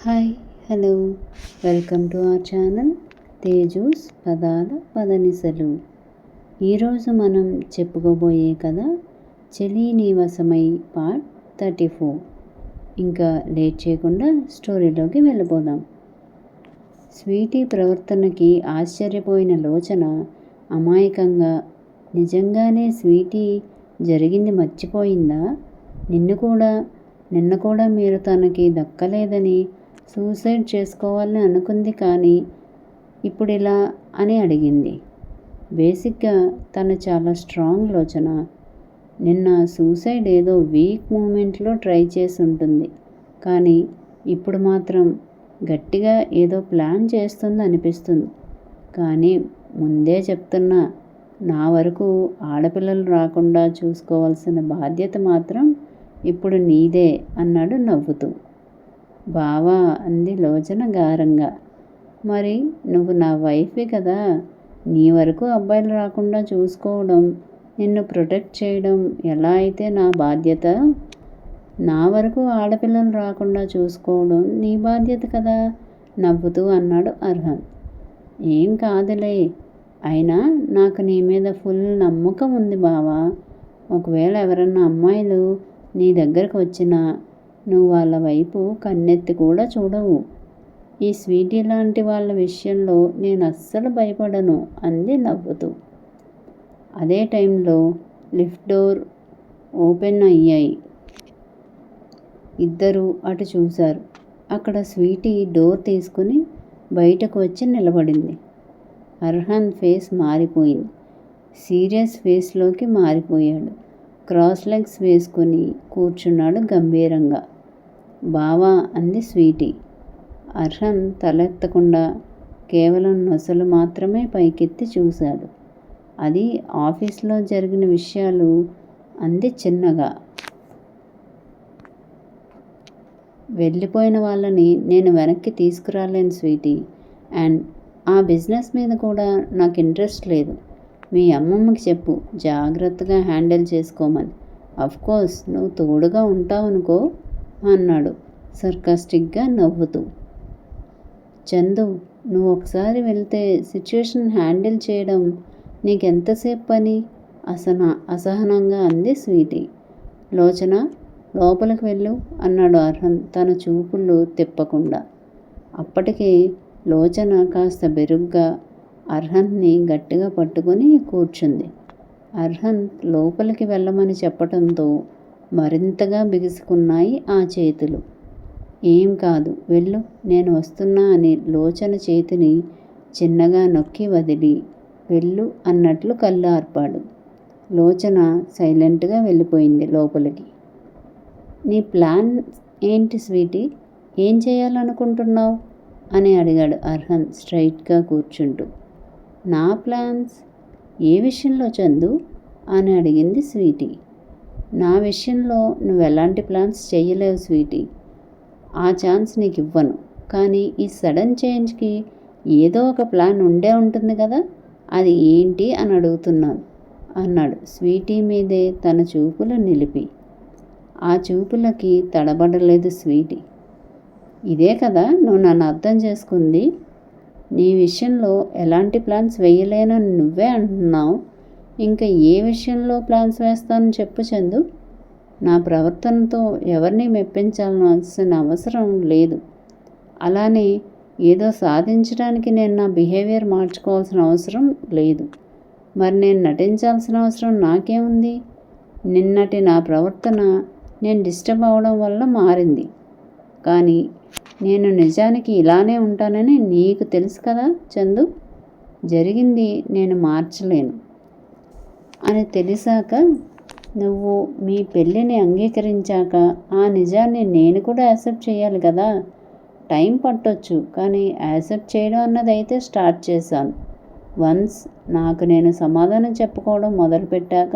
Hi hello welcome to our channel Teju's పదాల పదనిసలు. ఈరోజు మనం చెప్పుకోబోయే కథ చెలి నీ వశమై పార్ట్ 34. ఇంకా లేట్ చేయకుండా స్టోరీలోకి వెళ్ళిపోదాం. స్వీటీ ప్రవర్తనకి ఆశ్చర్యపోయిన లోచన అమాయకంగా, నిజంగానే స్వీటీ జరిగింది మర్చిపోయిందా? నిన్న కూడా మీరు తనకి దక్కలేదని సూసైడ్ చేసుకోవాలని అనుకుంది, కానీ ఇప్పుడు ఇలా అని అడిగింది. బేసిక్గా తను చాలా స్ట్రాంగ్ లోచన. నిన్న సూసైడ్ ఏదో వీక్ మూమెంట్లో ట్రై చేసి ఉంటుంది, కానీ ఇప్పుడు మాత్రం గట్టిగా ఏదో ప్లాన్ చేస్తుంది అనిపిస్తుంది. కానీ ముందే చెప్తున్నా, నా వరకు ఆడపిల్లలు రాకుండా చూసుకోవాల్సిన బాధ్యత మాత్రం ఇప్పుడు నీదే అన్నాడు నవ్వుతూ. బావా అంది లోచన గారంగా. మరి నువ్వు నా వైఫే కదా, నీ వరకు అబ్బాయిలు రాకుండా చూసుకోవడం, నిన్ను ప్రొటెక్ట్ చేయడం ఎలా అయితే నా బాధ్యత, నా వరకు ఆడపిల్లలు రాకుండా చూసుకోవడం నీ బాధ్యత కదా నవ్వుతూ అన్నాడు అర్హన్. ఏం కాదులే, అయినా నాకు నీ మీద ఫుల్ నమ్మకం ఉంది బావా. ఒకవేళ ఎవరన్నా అమ్మాయిలు నీ దగ్గరకు వచ్చినా నువ్వు వాళ్ళ వైపు కన్నెత్తి కూడా చూడవు. ఈ స్వీటీ లాంటి వాళ్ళ విషయంలో నేను అస్సలు భయపడను అంది నవ్వుతూ. అదే టైంలో లిఫ్ట్ డోర్ ఓపెన్ అయ్యాయి. ఇద్దరూ అటు చూశారు. అక్కడ స్వీటీ డోర్ తీసుకుని బయటకు వచ్చి నిలబడింది. అర్హన్ ఫేస్ మారిపోయింది. సీరియస్ ఫేస్లోకి మారిపోయాడు. క్రాస్ లెగ్స్ వేసుకుని కూర్చున్నాడు గంభీరంగా. బావా అంది స్వీటీ. అర్హన్ తలెత్తకుండా కేవలం నొసలు మాత్రమే పైకెత్తి చూశాడు. అది ఆఫీస్లో జరిగిన విషయాలు అంది చిన్నగా. వెళ్ళిపోయిన వాళ్ళని నేను వెనక్కి తీసుకురాలేను స్వీటీ. అండ్ ఆ బిజినెస్ మీద కూడా నాకు ఇంట్రెస్ట్ లేదు. మీ అమ్మమ్మకి చెప్పు జాగ్రత్తగా హ్యాండిల్ చేసుకోమని. అఫ్కోర్స్ నువ్వు తోడుగా ఉంటావనుకో అన్నాడు సర్కాస్టిక్గా నవ్వుతూ. చందు, నువ్వు ఒకసారి వెళ్తే సిచ్యువేషన్ హ్యాండిల్ చేయడం నీకెంతసేపు పని అసహనంగా అంది స్వీటీ. లోచన, లోపలికి వెళ్ళు అన్నాడు అర్హన్ తన చూపులు తిప్పకుండా. అప్పటికే లోచన కాస్త బెరుగ్గా అర్హన్ని గట్టిగా పట్టుకొని కూర్చుంది. అర్హన్ లోపలికి వెళ్ళమని చెప్పడంతో మరింతగా బిగుసుకున్నాయి ఆ చేతులు. ఏం కాదు, వెళ్ళు, నేను వస్తున్నా అని లోచన చేతిని చిన్నగా నొక్కి వదిలి వెళ్ళు అన్నట్లు కళ్ళు ఆర్పాడు. లోచన సైలెంట్గా వెళ్ళిపోయింది లోపలికి. నీ ప్లాన్ ఏంటి స్వీటీ? ఏం చేయాలనుకుంటున్నావు అని అడిగాడు అర్హన్ స్ట్రైట్గా కూర్చుంటూ. నా ప్లాన్స్? ఏ విషయంలో చందు అని అడిగింది స్వీటీ. నా విషయంలో నువ్వు ఎలాంటి ప్లాన్స్ చెయ్యలేవు స్వీటీ. ఆ ఛాన్స్ నీకు ఇవ్వను. కానీ ఈ సడన్ చేంజ్కి ఏదో ఒక ప్లాన్ ఉండే ఉంటుంది కదా, అది ఏంటి అని అడుగుతున్నాను అన్నాడు స్వీటీ మీదే తన చూపులు నిలిపి. ఆ చూపులకి తడబడలేదు స్వీటీ. ఇదే కదా నువ్వు నన్ను అర్థం చేసుకుంది. నీ విషయంలో ఎలాంటి ప్లాన్స్ వేయలేనని నువ్వే అంటున్నావు. ఇంకా ఏ విషయంలో ప్లాన్స్ వేస్తానని చెప్పు చందు. నా ప్రవర్తనతో ఎవరిని మెప్పించాల్సిన అవసరం లేదు. అలానే ఏదో సాధించడానికి నేను నా బిహేవియర్ మార్చుకోవాల్సిన అవసరం లేదు. మరి నేను నటించాల్సిన అవసరం నాకేముంది? నిన్నటి నా ప్రవర్తన నేను డిస్టర్బ్ అవ్వడం వల్ల మారింది, కానీ నేను నిజానికి ఇలానే ఉంటానని నీకు తెలుసు కదా చందు. జరిగింది నేను మార్చలేను అని తెలిసాక, నువ్వు మీ పెళ్ళిని అంగీకరించాక ఆ నిజాన్ని నేను కూడా యాక్సెప్ట్ చేయాలి కదా. టైం పట్టొచ్చు, కానీ యాక్సెప్ట్ చేయడం అన్నది అయితే స్టార్ట్ చేశాను. వన్స్ నాకు నేను సమాధానం చెప్పుకోవడం మొదలుపెట్టాక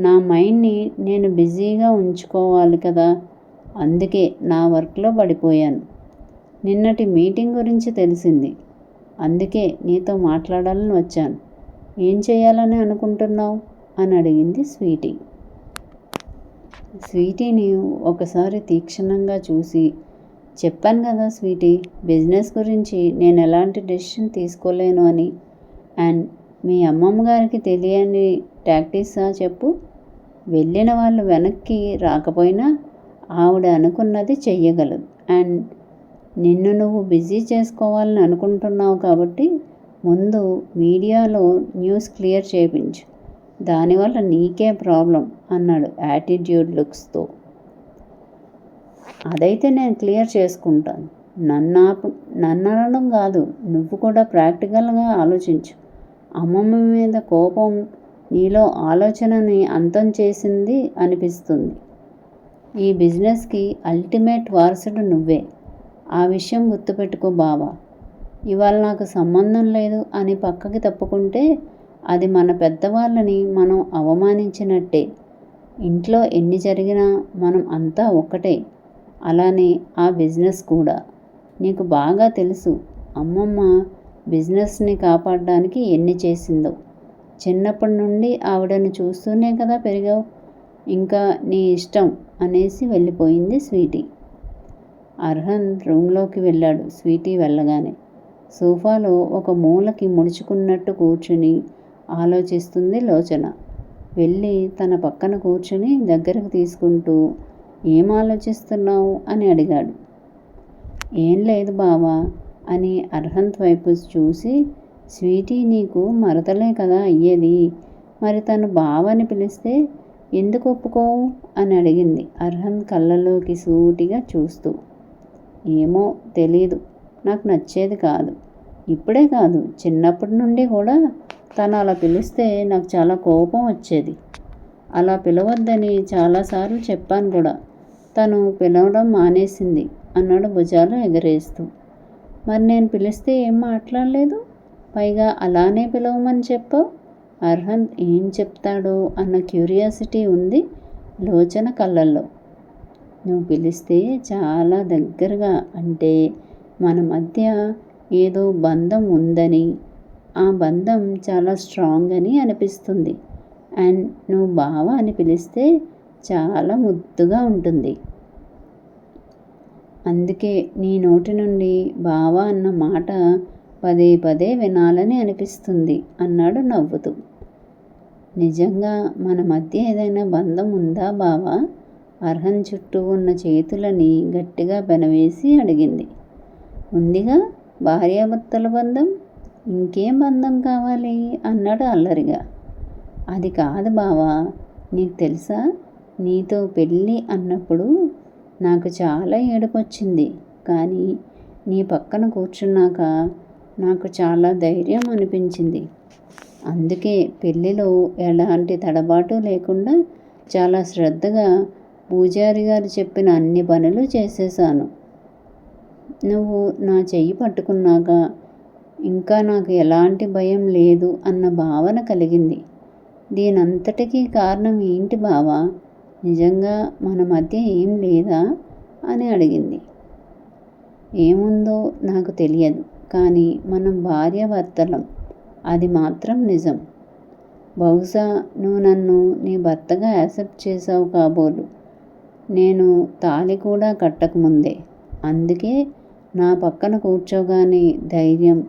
నా మైండ్ని నేను బిజీగా ఉంచుకోవాలి కదా. అందుకే నా వర్క్లో పడిపోయాను. నిన్నటి మీటింగ్ గురించి తెలిసింది, అందుకే నీతో మాట్లాడాలని వచ్చాను. ఏం చేయాలని అనుకుంటున్నావు అని అడిగింది స్వీటీ. స్వీటీని ఒకసారి తీక్షణంగా చూసి చెప్పాను కదా స్వీటీ, బిజినెస్ గురించి నేను ఎలాంటి డెసిషన్ తీసుకోలేను అని. అండ్ మీ అమ్మమ్మ గారికి తెలియని టాక్టిక్సా చెప్పు. వెళ్ళిన వాళ్ళు వెనక్కి రాకపోయినా ఆవిడ అనుకున్నది చెయ్యగలదు. అండ్ నిన్ను నువ్వు బిజీ చేసుకోవాలని అనుకుంటున్నావు కాబట్టి ముందు మీడియాలో న్యూస్ క్లియర్ చేయించు, దానివల్ల నీకే ప్రాబ్లం అన్నాడు యాటిట్యూడ్ లుక్స్తో. అదైతే నేను క్లియర్ చేసుకుంటాను. నన్ను అనడం కాదు, నువ్వు కూడా ప్రాక్టికల్గా ఆలోచించు. అమ్మమ్మ మీద కోపం నీలో ఆలోచనని అంతం చేసింది అనిపిస్తుంది. ఈ బిజినెస్కి అల్టిమేట్ వారసుడు నువ్వే, ఆ విషయం గుర్తుపెట్టుకో బావా. ఇవాళ నాకు సంబంధం లేదు అని పక్కకి తప్పుకుంటే అది మన పెద్దవాళ్ళని మనం అవమానించినట్టే. ఇంట్లో ఎన్ని జరిగినా మనం అంతా ఒక్కటే. అలానే ఆ బిజినెస్ కూడా. నీకు బాగా తెలుసు అమ్మమ్మ బిజినెస్ని కాపాడడానికి ఎన్ని చేసిందో. చిన్నప్పటి నుండి ఆవిడని చూస్తూనే కదా పెరిగావు. ఇంకా నీ ఇష్టం అనేసి వెళ్ళిపోయింది స్వీటీ. అర్హన్ రూమ్లోకి వెళ్ళాడు స్వీటీ వెళ్ళగానే. సోఫాలో ఒక మూలకి ముడుచుకున్నట్టు కూర్చుని ఆలోచిస్తుంది లోచన. వెళ్ళి తన పక్కన కూర్చుని దగ్గరకు తీసుకుంటూ ఏం ఆలోచిస్తున్నావు అని అడిగాడు. ఏం లేదు బావా అని అర్హంత్ వైపు చూసి, స్వీటీ నీకు మరదలే కదా అయ్యేది, మరి తను బావని పిలిస్తే ఎందుకు ఒప్పుకోవు అని అడిగింది అర్హంత్ కళ్ళలోకి సూటిగా చూస్తూ. ఏమో తెలీదు, నాకు నచ్చేది కాదు. ఇప్పుడే కాదు, చిన్నప్పటి నుండి కూడా తను అలా పిలిస్తే నాకు చాలా కోపం వచ్చేది. అలా పిలవద్దని చాలాసార్లు చెప్పాను కూడా. తను పిలవడం మానేసింది అన్నాడు భుజాలు ఎగరేస్తూ. మరి నేను పిలిస్తే ఏం మాట్లాడలేదు, పైగా అలానే పిలవమని చెప్పావు. అర్హంత్ ఏం చెప్తాడో అన్న క్యూరియాసిటీ ఉంది లోచన కళ్ళల్లో. నువ్వు పిలిస్తే చాలా దగ్గరగా, అంటే మన మధ్య ఏదో బంధం ఉందని, ఆ బంధం చాలా స్ట్రాంగ్ అని అనిపిస్తుంది. అండ్ నువ్వు బావ అని పిలిస్తే చాలా ముద్దుగా ఉంటుంది. అందుకే నీ నోటి నుండి బావ అన్న మాట పదే పదే వినాలని అనిపిస్తుంది అన్నాడు నవ్వుతూ. నిజంగా మన మధ్య ఏదైనా బంధం ఉందా బావా? అర్హన్ చుట్టూ ఉన్న చేతులని గట్టిగా బెనవేసి అడిగింది. ఉందిగా, భార్యాభర్తల బంధం. ఇంకేం బంధం కావాలి అన్నాడు అల్లరిగా. అది కాదు బావా, నీకు తెలుసా, నీతో పెళ్ళి అన్నప్పుడు నాకు చాలా ఏడుపొచ్చింది. కానీ నీ పక్కన కూర్చున్నాక నాకు చాలా ధైర్యం అనిపించింది. అందుకే పెళ్ళిలో ఎలాంటి తడబాటు లేకుండా చాలా శ్రద్ధగా పూజారి గారు చెప్పిన అన్ని పనులు చేసేసాను. నువ్వు నా చెయ్యి పట్టుకున్నాక ఇంకా నాకు ఎలాంటి భయం లేదు అన్న భావన కలిగింది. దీనంతటికీ కారణం ఏంటి బావా? నిజంగా మన మధ్య ఏం లేదా అని అడిగింది. ఏముందో నాకు తెలియదు, కానీ మనం భార్యాభర్తలం, అది మాత్రం నిజం. బహుశా నువ్వు నన్ను నీ భర్తగా యాక్సెప్ట్ చేసావు కాబోలు, నేను తాళి కూడా కట్టకముందే. అందుకే నా పక్కన కూర్చోగానే ధైర్యం,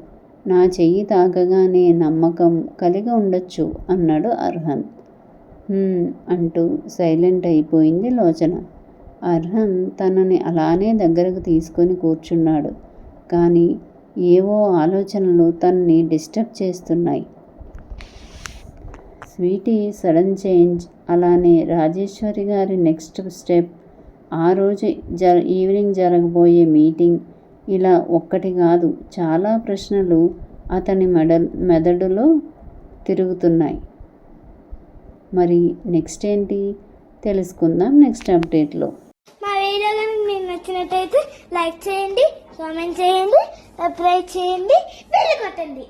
నా చెయ్యి తాకగానే నమ్మకం కలిగి ఉండొచ్చు అన్నాడు అర్హన్. అంటూ సైలెంట్ అయిపోయింది లోచన. అర్హన్ తనని అలానే దగ్గరకు తీసుకొని కూర్చున్నాడు. కానీ ఏవో ఆలోచనలు తనని డిస్టర్బ్ చేస్తున్నాయి. స్వీటీ సడన్ చేంజ్, అలానే రాజేశ్వరి గారి నెక్స్ట్ స్టెప్, ఆ రోజు ఈవినింగ్ జరగబోయే మీటింగ్, ఇలా ఒక్కటి కాదు చాలా ప్రశ్నలు అతని మెదడులో తిరుగుతున్నాయి. మరి నెక్స్ట్ ఏంటి తెలుసుకుందాం నెక్స్ట్ అప్డేట్లో. మా వీడియో కనుక మీకు నచ్చినట్టయితే లైక్ చేయండి, కామెంట్ చేయండి, సబ్స్క్రైబ్ చేయండి, బెల్ కొట్టండి.